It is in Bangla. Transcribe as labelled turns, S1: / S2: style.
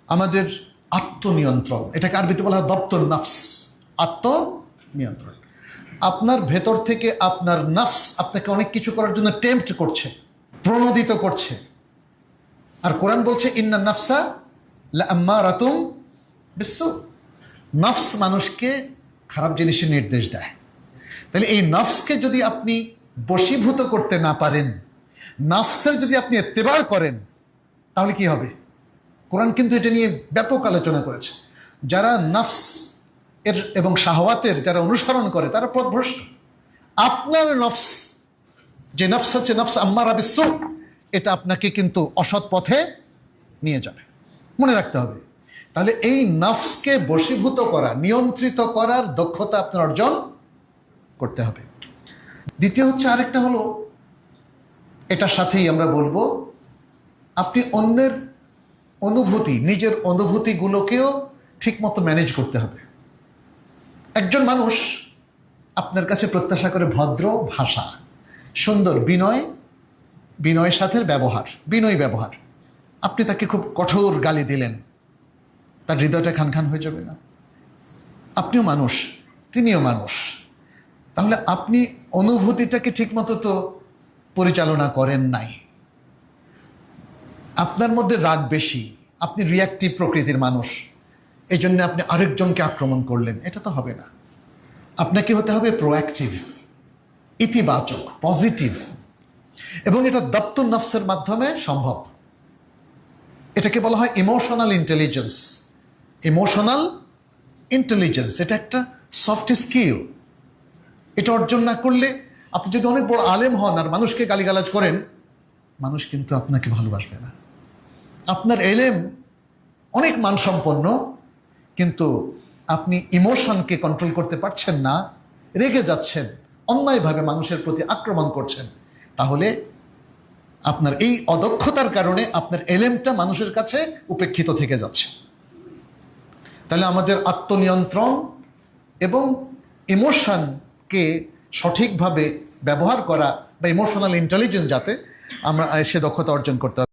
S1: আমাদের আত্মনিয়ন্ত্রণ, এটাকে আরবিতে বলা হয় দপ্তর নফস, আত্মনিয়ন্ত্রণ। আপনার ভেতর থেকে আপনার নফস আপনাকে অনেক কিছু করার জন্য টেম্পট করছে, প্রণোদিত করছে। আর কোরআন বলছে ইন্না নাফসা লাআম্মারাতুম বিসসু, নফস মানুষকে খারাপ জিনিসের নির্দেশ দেয়। তাহলে এই নফসকে যদি আপনি বশীভূত করতে না পারেন, নফসের যদি আপনি ইত্তেবা করেন, তাহলে কি হবে? কোরআন কিন্তু এটা নিয়ে ব্যাপক আলোচনা করেছে। যারা নফস এর এবং শাহওয়াতের যারা অনুসরণ করে তারা পথভ্রষ্ট। আপনার নফস, যে নফস হচ্ছে নফস আম্মারা বিসসু, এটা আপনাকে কিন্তু অসৎ পথে নিয়ে যাবে, মনে রাখতে হবে। তাহলে এই নফসকে বশীভূত করা, নিয়ন্ত্রিত করার দক্ষতা আপনার অর্জন করতে হবে। দ্বিতীয় হচ্ছে, আরেকটা হলো, এটার সাথেই আমরা বলবো, আপনি অন্যের অনুভূতি, নিজের অনুভূতিগুলোকেও ঠিকমতো ম্যানেজ করতে হবে। একজন মানুষ আপনার কাছে প্রত্যাশা করে ভদ্র ভাষা, সুন্দর বিনয়ের সাথে বিনয়ী ব্যবহার। আপনি তাকে খুব কঠোর গালি দিলেন, তার হৃদয়টা খানখান হয়ে যাবে না? আপনিও মানুষ, তিনিও মানুষ। তাহলে আপনি অনুভূতিটাকে ঠিকমতো তো পরিচালনা করেন নাই। আপনার মধ্যে রাগ বেশি, আপনি রিয়াক্টিভ প্রকৃতির মানুষ, এই জন্য আপনি আরেকজনকে আক্রমণ করলেন, এটা তো হবে না। আপনাকে হতে হবে প্রোঅ্যাক্টিভ, ইতিবাচক, পজিটিভ। এবং এটা দপ্তর নফসের মাধ্যমে সম্ভব। এটাকে বলা হয় ইমোশনাল ইন্টেলিজেন্স। ইমোশনাল ইন্টেলিজেন্স এটা একটা সফট স্কিল। এটা অর্জন না করলে, আপনি যদি অনেক বড় আলেম হন আর মানুষকে গালিগালাজ করেন, মানুষ কিন্তু আপনাকে ভালোবাসবে না। আপনার এলেম অনেক মানসম্পন্ন, কিন্তু আপনি ইমোশনকে কন্ট্রোল করতে পারছেন না, রেগে যাচ্ছেন, অন্যায়ভাবে মানুষের প্রতি আক্রমণ করছেন, তাহলে আপনার এই অদক্ষতার কারণে আপনার এলেমটা মানুষের কাছে উপেক্ষিত থেকে যাচ্ছে। তাহলে আমাদের আত্মনিয়ন্ত্রণ এবং ইমোশনকে সঠিকভাবে ব্যবহার করা বা ইমোশনাল ইন্টেলিজেন্স যাতে আমরা সে দক্ষতা অর্জন করতে হবে।